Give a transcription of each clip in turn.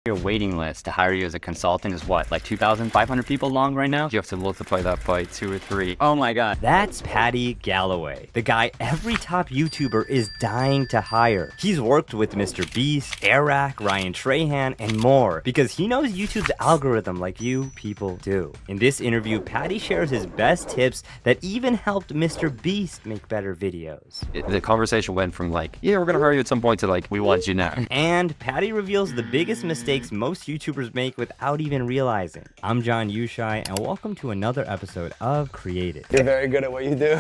Your waiting list to hire you as a consultant is what, like 2,500 people long right now? You have to multiply that by 2 or 3. Oh my god. That's Paddy Galloway, the guy every top YouTuber is dying to hire. He's worked with MrBeast, Eric, Ryan Trahan, and more because he knows YouTube's algorithm like you people do. In this interview, Paddy shares his best tips that even helped MrBeast make better videos. The conversation went from like, yeah, we're gonna hire you at some point to like, we want you now. And Paddy reveals the biggest mistakes most YouTubers make without even realizing. I'm John Yushai, and welcome to another episode of Created. You're very good at what you do.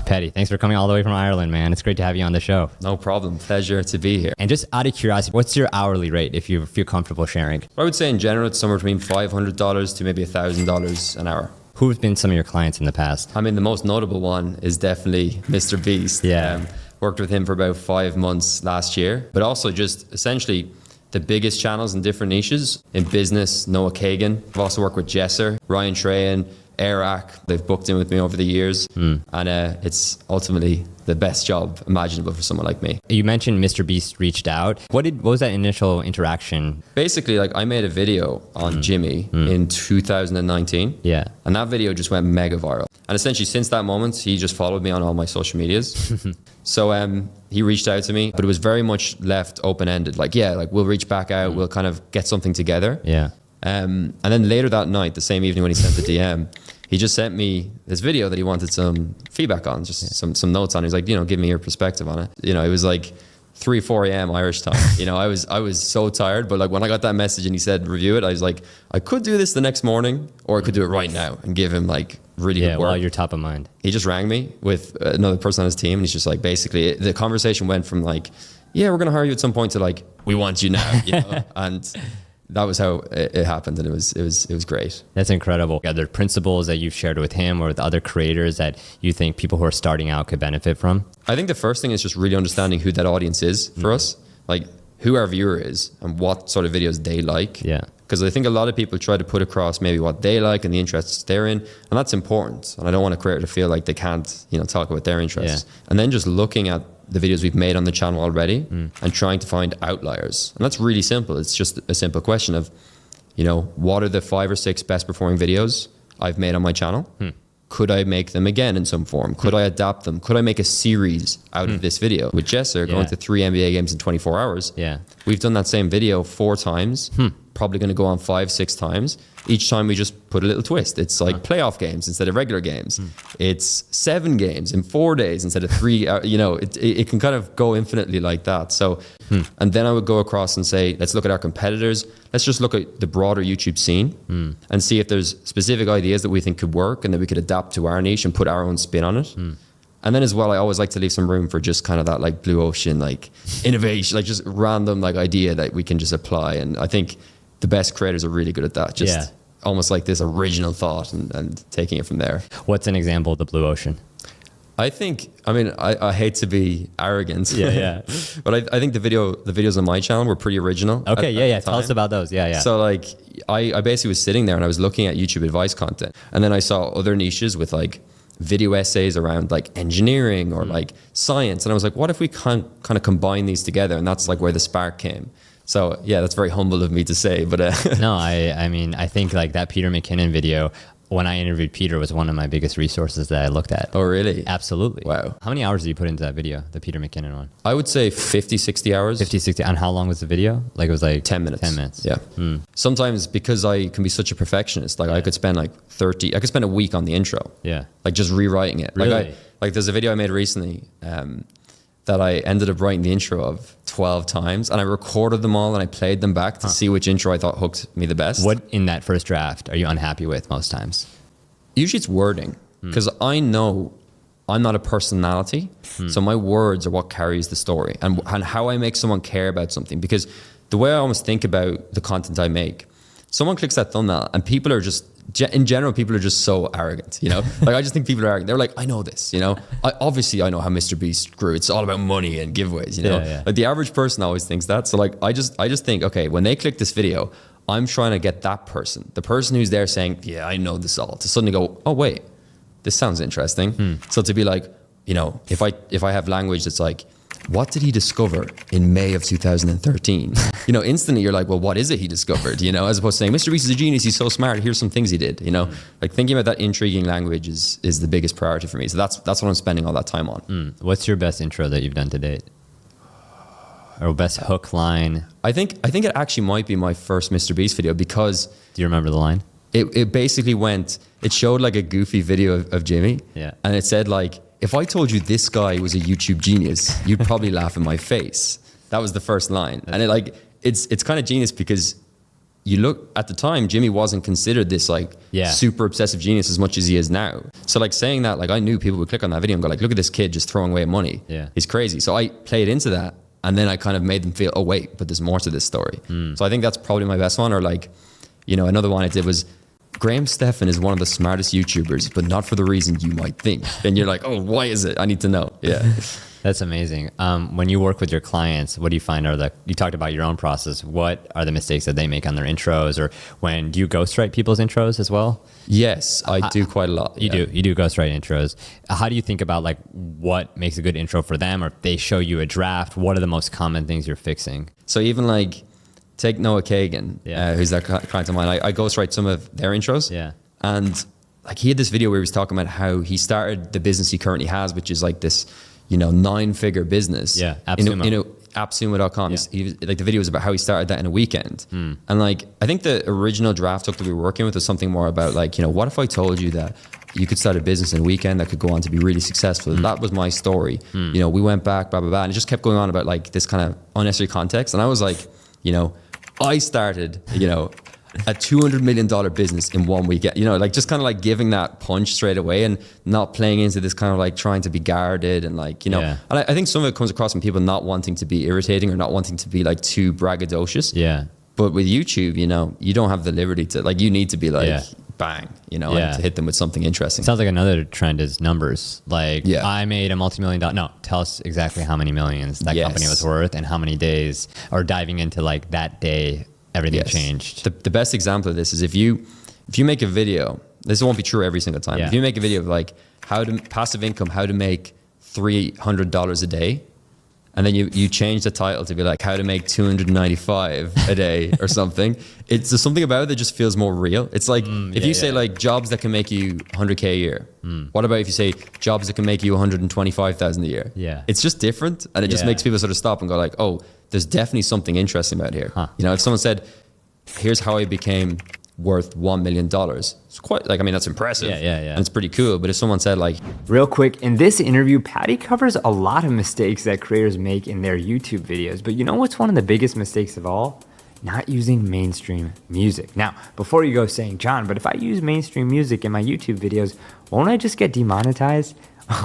Paddy, thanks for coming all the way from Ireland, man. It's great to have you on the show. No problem. Pleasure to be here. And just out of curiosity, what's your hourly rate if you feel comfortable sharing? I would say in general, it's somewhere between $500 to maybe $1,000 an hour. Who've been some of your clients in the past? I mean, the most notable one is definitely MrBeast. Yeah. Worked with him for about 5 months last year, but also just essentially the biggest channels in different niches. In business, Noah Kagan. I've also worked with Jesser, Ryan Trahan, Eric. They've booked in with me over the years, and it's ultimately the best job imaginable for someone like me. You mentioned MrBeast reached out. What was that initial interaction? Basically, like I made a video on Jimmy in 2019. Yeah. And that video just went mega viral. And essentially since that moment, he just followed me on all my social medias. So he reached out to me, but it was very much left open-ended. Like, yeah, like we'll reach back out, we'll kind of get something together. Yeah. And then later that night, the same evening when he sent the DM, he just sent me this video that he wanted some feedback on, just some notes on. He's like, give me your perspective on it. It was like 3, 4 a.m. Irish time. I was so tired, but like when I got that message and he said review it, I was like, I could do this the next morning, or I could do it right now and give him like really good work. While you're top of mind. He just rang me with another person on his team, and he's just like, basically the conversation went from like, yeah, we're gonna hire you at some point to like, we want you now, and that was how it happened, and it was great. That's incredible. Are there principles that you've shared with him or with other creators that you think people who are starting out could benefit from? I think the first thing is just really understanding who that audience is for us, like who our viewer is and what sort of videos they like. Yeah. Because I think a lot of people try to put across maybe what they like and the interests they're in, and that's important. And I don't want a creator to feel like they can't, talk about their interests. Yeah. And then just looking at the videos we've made on the channel already and trying to find outliers. And that's really simple. It's just a simple question of, what are the 5 or 6 best performing videos I've made on my channel? Could I make them again in some form? Could I adapt them? Could I make a series out of this video? With Jesser going to 3 NBA games in 24 hours, we've done that same video 4 times, probably going to go on 5, 6 times. Each time we just put a little twist. It's like playoff games instead of regular games. It's 7 games in 4 days instead of 3. It can kind of go infinitely like that. So, and then I would go across and say, let's look at our competitors. Let's just look at the broader YouTube scene and see if there's specific ideas that we think could work and that we could adapt to our niche and put our own spin on it. And then as well, I always like to leave some room for just kind of that like blue ocean, like innovation, like just random like idea that we can just apply. And I think the best creators are really good at that. Just almost like this original thought and taking it from there. What's an example of the blue ocean? I hate to be arrogant. But I think the videos on my channel were pretty original. Okay, tell us about those. So like I basically was sitting there and I was looking at YouTube advice content, and then I saw other niches with like video essays around like engineering or like science, and I was like, what if we kind of combine these together? And that's like where the spark came. So yeah, that's very humble of me to say, but no, I think like that Peter McKinnon video, when I interviewed Peter, was one of my biggest resources that I looked at. Oh, really? Absolutely. Wow. How many hours did you put into that video, the Peter McKinnon one? I would say 50, 60 hours. 50, 60. And how long was the video? Like it was like 10 minutes. 10 minutes. Yeah. Sometimes because I can be such a perfectionist, like I could spend like I could spend a week on the intro. Yeah. Like just rewriting it. Really? Like there's a video I made recently that I ended up writing the intro of 12 times, and I recorded them all and I played them back to see which intro I thought hooked me the best. What in that first draft are you unhappy with most times? Usually it's wording, because I know I'm not a personality, so my words are what carries the story and how I make someone care about something. Because the way I almost think about the content I make, someone clicks that thumbnail and people are just, in general, people are just so arrogant, Like I just think people are arrogant. They're like, I know this, I know how MrBeast grew. It's all about money and giveaways, Like the average person always thinks that. So like I just think, okay, when they click this video, I'm trying to get that person, the person who's there saying, yeah, I know this all, to suddenly go, oh wait, this sounds interesting. So to be like, if I have language that's like, what did he discover in May of 2013? You know, instantly you're like, well, what is it he discovered? You know, as opposed to saying, Mr. Beast is a genius, he's so smart, here's some things he did. You know, like thinking about that intriguing language is the biggest priority for me. So that's what I'm spending all that time on. What's your best intro that you've done to date? Or best hook line? I think it actually might be my first Mr. Beast video because... Do you remember the line? It basically it showed like a goofy video of Jimmy. Yeah. And it said like, if I told you this guy was a YouTube genius, you'd probably laugh in my face. That was the first line. And it's kind of genius because you look at the time, Jimmy wasn't considered this like super obsessive genius as much as he is now. So like saying that, like I knew people would click on that video and go like, look at this kid just throwing away money. Yeah. He's crazy. So I played into that. And then I kind of made them feel, oh wait, but there's more to this story. So I think that's probably my best one. Or like, you know, another one I did was Graham Stephan is one of the smartest YouTubers, but not for the reason you might think. And you're like, oh, why is it? I need to know. Yeah. That's amazing. When you work with your clients, what do you find you talked about your own process. What are the mistakes that they make on their intros? Or do you ghostwrite people's intros as well? Yes, I do quite a lot. You do ghostwrite intros. How do you think about like what makes a good intro for them? Or if they show you a draft, what are the most common things you're fixing? So even like take Noah Kagan, who's that client of mine. I ghostwrite some of their intros. Yeah. And like he had this video where he was talking about how he started the business he currently has, which is like this, you know, 9-figure business. Yeah, AppSumo. AppSumo.com. Yeah. He was, like the video was about how he started that in a weekend. And like, I think the original draft hook that we were working with was something more about like, you know, what if I told you that you could start a business in a weekend that could go on to be really successful? That was my story. You know, we went back, blah, blah, blah. And it just kept going on about like this kind of unnecessary context. And I was like, you know, I started, you know, a $200 million business in 1 weekend, you know, like just kind of like giving that punch straight away and not playing into this kind of like trying to be guarded and like, you know, and I think some of it comes across from people not wanting to be irritating or not wanting to be like too braggadocious. Yeah. But with YouTube, you know, you don't have the liberty to like, you need to be like, bang, you know, and to hit them with something interesting. Sounds like another trend is numbers. Like I made a multi-million-dollar, no, tell us exactly how many millions that company was worth and how many days, or diving into like that day, everything changed. The best example of this is if you make a video, this won't be true every single time. If you make a video of like how to passive income, how to make $300 a day, and then you change the title to be like how to make 295 a day or something. It's just something about it that just feels more real. It's like if you say like jobs that can make you 100K a year. What about if you say jobs that can make you 125,000 a year? Yeah. It's just different, and it just makes people sort of stop and go like, oh, there's definitely something interesting about here. You know, if someone said, here's how I became worth $1 million. It's quite like, I mean, that's impressive. And it's pretty cool. But if someone said like, real quick, in this interview, Paddy covers a lot of mistakes that creators make in their YouTube videos. But you know what's one of the biggest mistakes of all? Not using mainstream music. Now, before you go saying, John, but if I use mainstream music in my YouTube videos, won't I just get demonetized?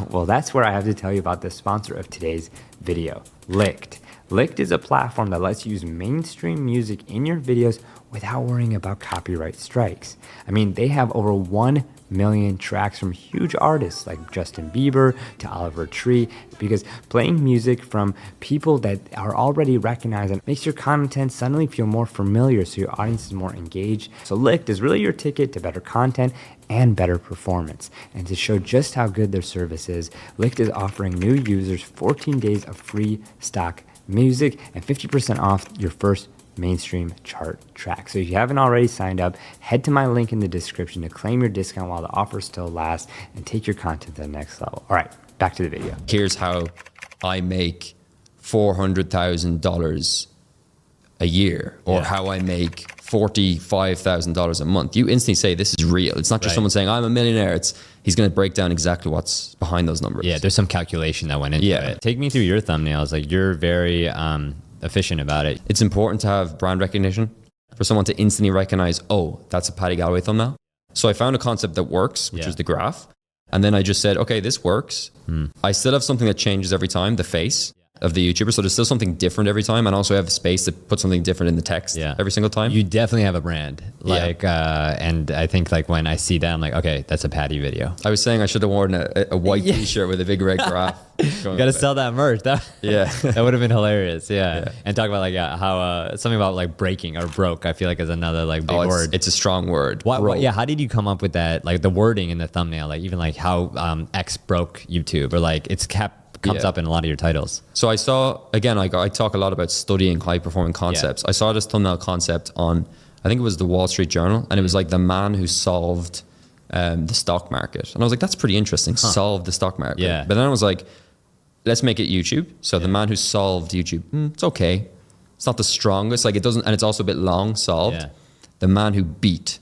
Well, that's where I have to tell you about the sponsor of today's video, Licked. Licked is a platform that lets you use mainstream music in your videos without worrying about copyright strikes. I mean, they have over 1 million tracks from huge artists like Justin Bieber to Oliver Tree, because playing music from people that are already recognized makes your content suddenly feel more familiar, so your audience is more engaged. So Licked is really your ticket to better content and better performance. And to show just how good their service is, Licked is offering new users 14 days of free stock music and 50% off your first mainstream chart track. So if you haven't already signed up, head to my link in the description to claim your discount while the offer still lasts and take your content to the next level. All right, back to the video. here's how I make $400,000 a year, or how I make $45,000 a month. You instantly say this is real. It's not just someone saying I'm a millionaire. He's going to break down exactly what's behind those numbers. Yeah, there's some calculation that went into it. Take me through your thumbnails. Like, you're very efficient about it. It's important to have brand recognition for someone to instantly recognize, oh, that's a Paddy Galloway thumbnail. So I found a concept that works, which was the graph. And then I just said, okay, this works. I still have something that changes every time, the face of the YouTuber. So there's still something different every time. And also I have a space to put something different in the text every single time. You definitely have a brand. Like, and I think like when I see that, I'm like, okay, that's a Paddy video. I was saying I should have worn a white t-shirt with a big red graph. You got to sell that merch. That would have been hilarious. And talk about like how something about like breaking or broke, I feel like is another like big word. It's a strong word. What, how did you come up with that? Like the wording in the thumbnail, like even like how X broke YouTube, or like it's kept comes Yeah. up in a lot of your titles. So I saw, again, I talk a lot about studying high performing concepts. I saw this thumbnail concept on, I think it was the Wall Street Journal, and it was like the man who solved the stock market. And I was like, that's pretty interesting, solve the stock market. Yeah. But then I was like, let's make it YouTube. So the man who solved YouTube, it's okay. It's not the strongest, like it doesn't, and it's also a bit long, solved. Yeah. The man who beat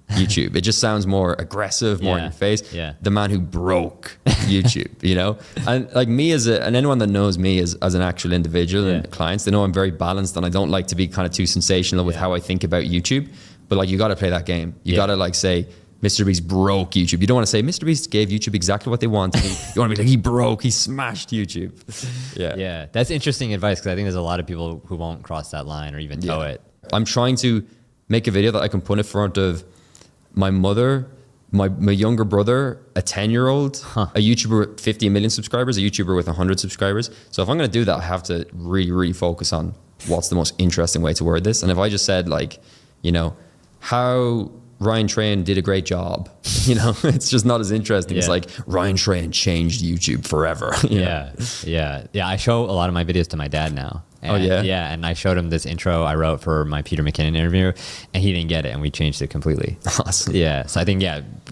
YouTube. It just sounds more aggressive, more in your face. Yeah. The man who broke YouTube, you know? And like me and anyone that knows me as an actual individual and clients, they know I'm very balanced and I don't like to be kind of too sensational with how I think about YouTube. But like, you got to play that game. You got to like say, MrBeast broke YouTube. You don't want to say MrBeast gave YouTube exactly what they wanted. You want to be like, he smashed YouTube. Yeah. Yeah, that's interesting advice because I think there's a lot of people who won't cross that line or even toe it. I'm trying to make a video that I can put in front of my mother, my younger brother, a 10-year-old, a YouTuber with 50 million subscribers, a YouTuber with 100 subscribers. So if I'm going to do that, I have to really, really focus on what's the most interesting way to word this. And if I just said like, you know, how Ryan Trahan did a great job, you know, it's just not as interesting. It's like Ryan Trahan changed YouTube forever. Yeah. I show a lot of my videos to my dad now. And, yeah, and I showed him this intro I wrote for my Peter McKinnon interview, and he didn't get it, and we changed it completely. Awesome. Yeah, so I think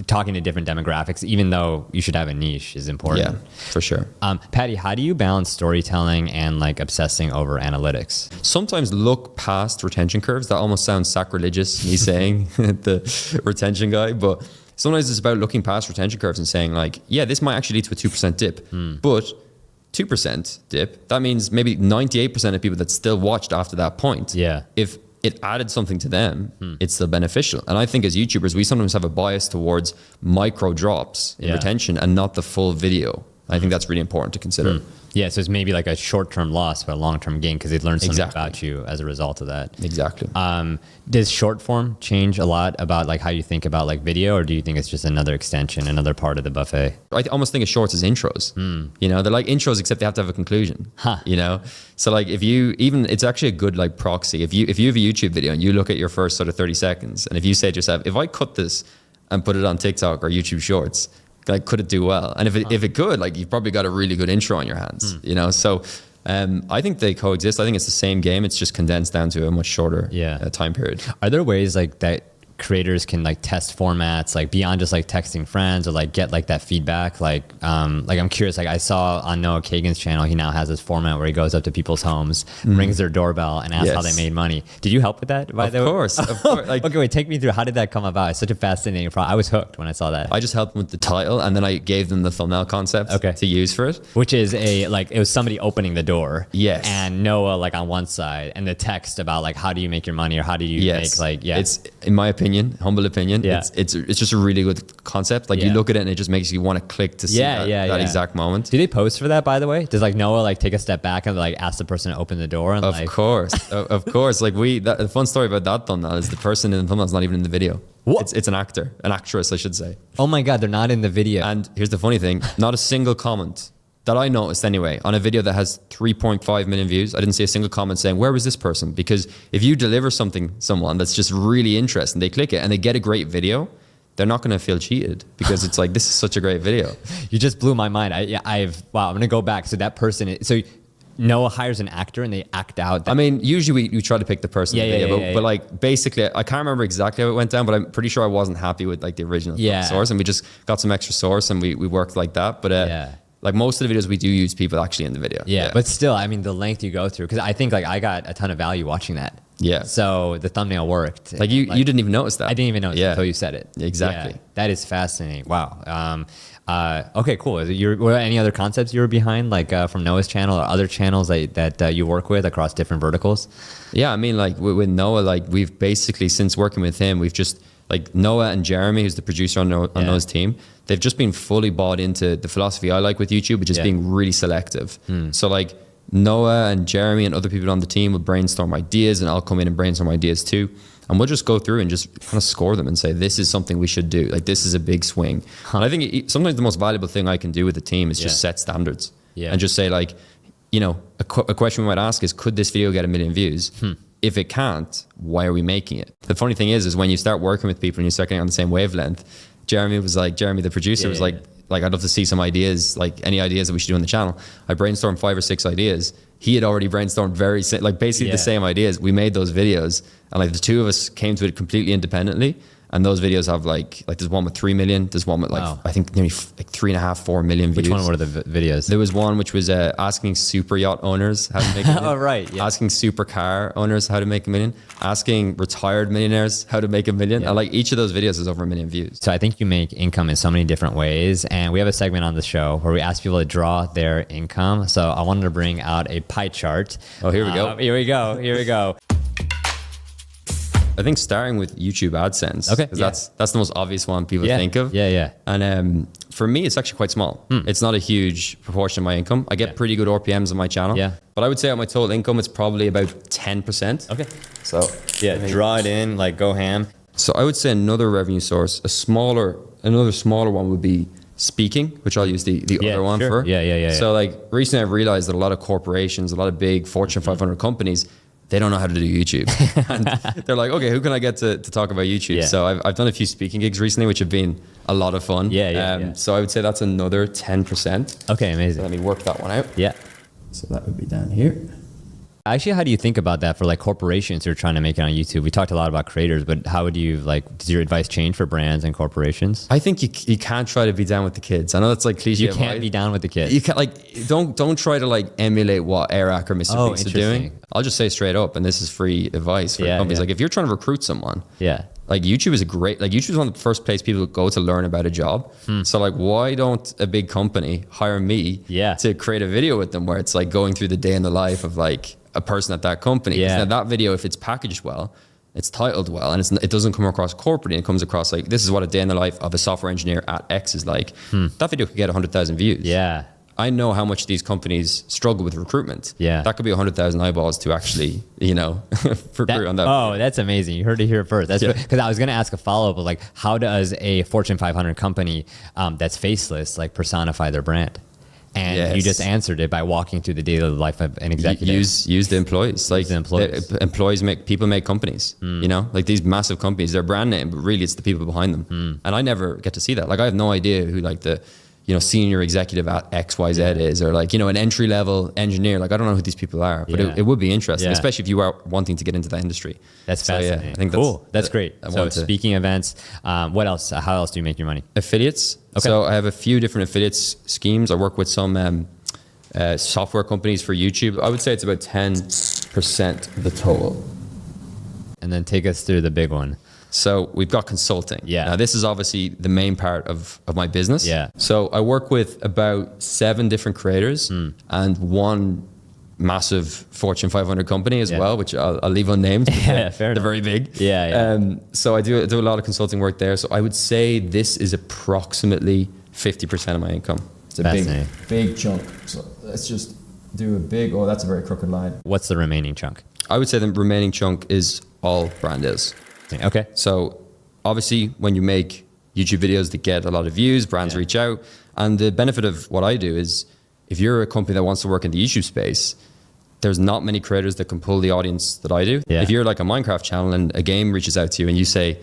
talking to different demographics, even though you should have a niche, is important. Yeah, for sure. Paddy, how do you balance storytelling and like obsessing over analytics? Sometimes look past retention curves. That almost sounds sacrilegious, me saying the retention guy, but sometimes it's about looking past retention curves and saying like, yeah, this might actually lead to a 2% dip, but 2% dip, that means maybe 98% of people that still watched after that point. Yeah. If it added something to them, it's still beneficial. And I think as YouTubers, we sometimes have a bias towards micro drops in retention and not the full video. I think that's really important to consider. Yeah, so it's maybe like a short-term loss, but a long-term gain because they learned something about you as a result of that. Exactly. Does short form change a lot about like how you think about like video, or do you think it's just another extension, another part of the buffet? I almost think of shorts as intros. You know, they're like intros except they have to have a conclusion. You know, so like if you it's actually a good like proxy. If you have a YouTube video and you look at your first sort of 30 seconds, and if you say to yourself, if I cut this and put it on TikTok or YouTube Shorts, like, could it do well? And if it could, like, you've probably got a really good intro on your hands, you know? So I think they coexist. I think it's the same game. It's just condensed down to a much shorter time period. Are there ways like that creators can like test formats like beyond just like texting friends or like get like that feedback? Like I'm curious, like I saw on Noah Kagan's channel, he now has this format where he goes up to people's homes, rings their doorbell and asks how they made money. Did you help with that? Of course. Like, okay, wait, take me through. How did that come about? It's such a fascinating problem. I was hooked when I saw that. I just helped them with the title, and then I gave them the thumbnail concept to use for it. Which is it was somebody opening the door. Yes. And Noah like on one side, and the text about like how do you make your money or how do you make like It's, in my opinion, humble opinion, it's just a really good concept. Like you look at it and it just makes you want to click to see that exact moment. Do they post for that, by the way? Does like Noah like take a step back and like ask the person to open the door? And, of course. Like the fun story about that thumbnail is the person in the thumbnail is not even in the video. What? It's an actress, I should say. Oh my God, they're not in the video. And here's the funny thing, not a single comment that I noticed anyway, on a video that has 3.5 million views, I didn't see a single comment saying, where was this person? Because if you deliver someone that's just really interesting, they click it and they get a great video, they're not going to feel cheated because it's like, this is such a great video. You just blew my mind. I'm going to go back. So that person, so Noah hires an actor and they act out. I mean, usually we try to pick the person in the video, but like basically, I can't remember exactly how it went down, but I'm pretty sure I wasn't happy with like the original source, and we just got some extra source and we worked like that. But like most of the videos we do use people actually in the video. But still, I mean, the length you go through, because I think like I got a ton of value watching that. So the thumbnail worked. Like you didn't even notice that. I didn't even notice until you said it. Exactly. That is fascinating. Wow. Okay, cool. Were any other concepts you were behind, like from Noah's channel or other channels that you work with across different verticals? Yeah, I mean, like with Noah, like we've basically, since working with him, we've just, like Noah and Jeremy, who's the producer on Noah's team, they've just been fully bought into the philosophy I like with YouTube, which is being really selective. So like Noah and Jeremy and other people on the team will brainstorm ideas, and I'll come in and brainstorm ideas too. And we'll just go through and just kind of score them and say, this is something we should do. Like, this is a big swing. And I think sometimes the most valuable thing I can do with the team is just set standards and just say, like, you know, a question we might ask is, could this video get 1 million views? If it can't, why are we making it? The funny thing is when you start working with people and you start getting on the same wavelength, Jeremy, the producer, was like, like, I'd love to see some ideas, like any ideas that we should do on the channel. I brainstormed 5 or 6 ideas. He had already brainstormed basically the same ideas. We made those videos, and like the two of us came to it completely independently. And those videos have like there's one with 3 million. There's one with I think nearly like 3.5, 4 million views. Which one were the videos? There was one which was asking super yacht owners how to make $1 million. Oh, right. Yeah. Asking supercar owners how to make $1 million. Asking retired millionaires how to make $1 million. Yeah. And like each of those videos is over 1 million views. So I think you make income in so many different ways. And we have a segment on the show where we ask people to draw their income. So I wanted to bring out a pie chart. Oh, here we go. Here we go. Here we go. I think starting with YouTube AdSense. Okay. Because that's the most obvious one people think of. Yeah. And for me, it's actually quite small. It's not a huge proportion of my income. I get pretty good RPMs on my channel. Yeah. But I would say on my total income, it's probably about 10%. Okay. So Yeah, draw it in, like go ham. So I would say another revenue source, another smaller one would be speaking, which I'll use the other one for. Yeah. So like recently I've realized that a lot of corporations, a lot of big Fortune 500 companies, they don't know how to do YouTube. And they're like, okay, who can I get to talk about YouTube? Yeah. So I've done a few speaking gigs recently, which have been a lot of fun. Yeah. So I would say that's another 10%. Okay, amazing. So let me work that one out. Yeah. So that would be down here. Actually, how do you think about that for like corporations who are trying to make it on YouTube? We talked a lot about creators, but how would you does your advice change for brands and corporations? I think you can't try to be down with the kids. I know that's like cliche. You can't be down with the kids. You can't don't try to emulate what Airac or MrBeast are doing. interesting. I'll just say straight up, and this is free advice for companies. Yeah. Like if you're trying to recruit someone, Yeah. like YouTube is YouTube is one of the first place people go to learn about a job. So like why don't a big company hire me to create a video with them where it's like going through the day in the life of like a person at that company. Yeah. Now that video, if it's packaged well, it's titled well, and it doesn't come across corporate, it comes across like this is what a day in the life of a software engineer at X is like. That video could get 100,000 views. Yeah. I know how much these companies struggle with recruitment. Yeah. That could be 100,000 eyeballs to actually, recruit on that. Oh, that's amazing. You heard it here first. That's because I was going to ask a follow-up of like, how does a Fortune 500 company that's faceless like personify their brand? And you just answered it by walking through the daily life of an executive. Use the employees. Like the employees. People make companies. Like these massive companies, their brand name, but really it's the people behind them. And I never get to see that. Like I have no idea who like the senior executive at XYZ is, or like, an entry level engineer. Like I don't know who these people are, but it would be interesting, especially if you are wanting to get into that industry. That's fascinating. I think cool. That's great. So speaking events, what else? How else do you make your money? Affiliates. Okay. So I have a few different affiliates schemes. I work with some software companies for YouTube. I would say it's about 10% of the total. And then take us through the big one. So we've got consulting. Yeah. Now this is obviously the main part of my business. Yeah. So I work with about 7 different creators and one massive Fortune 500 company as well, which I'll leave unnamed. Yeah, fair enough. They're very big. Yeah. So I do a lot of consulting work there. So I would say this is approximately 50% of my income. It's a big chunk. So let's just do a big, that's a very crooked line. What's the remaining chunk? I would say the remaining chunk is all brand deals. Okay. So obviously when you make YouTube videos that get a lot of views, brands reach out. And the benefit of what I do is if you're a company that wants to work in the YouTube space, there's not many creators that can pull the audience that I do. Yeah. If you're like a Minecraft channel and a game reaches out to you and you say,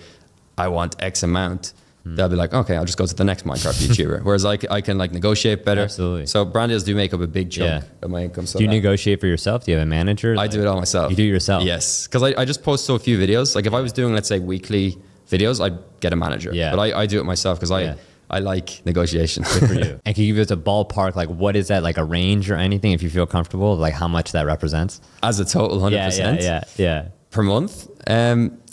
I want X amount, they'll be like, okay, I'll just go to the next Minecraft YouTuber. Whereas I can negotiate better. Absolutely. So brand deals do make up a big chunk of my income. So do you negotiate for yourself? Do you have a manager? I do it all myself. You do it yourself? Yes. Because I just post so few videos. Like if I was doing, let's say, weekly videos, I'd get a manager. Yeah. But I do it myself because I like negotiation. Good for you. And can you give us a ballpark, like what is that, like a range or anything, if you feel comfortable, like how much that represents? As a total, 100%? Yeah. Per month?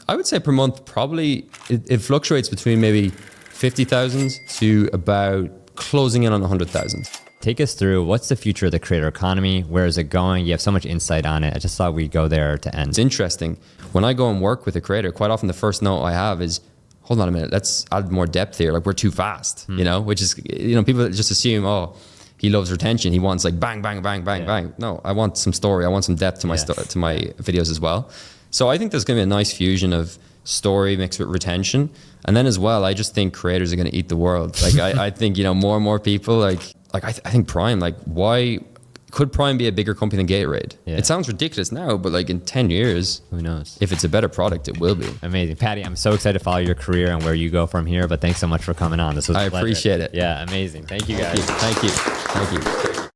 I would say per month, probably, it fluctuates between maybe 50,000 to about closing in on 100,000. Take us through what's the future of the creator economy? Where is it going? You have so much insight on it. I just thought we'd go there to end. It's interesting. When I go and work with a creator, quite often the first note I have is, hold on a minute, let's add more depth here. Like we're too fast, which is, people just assume, he loves retention. He wants like bang, bang, bang, bang, bang. No, I want some story. I want some depth to my to my videos as well. So I think there's going to be a nice fusion of story mixed with retention. And then as well, I just think creators are going to eat the world. Like I think, more and more people I think Prime, like why Could Prime be a bigger company than Gatorade? Yeah. It sounds ridiculous now, but like in 10 years, Who knows? if it's a better product, it will be. Amazing. Paddy, I'm so excited to follow your career and where you go from here, but thanks so much for coming on. This was a I pleasure. appreciate it. Yeah, amazing. Thank you guys. Thank you. Thank you.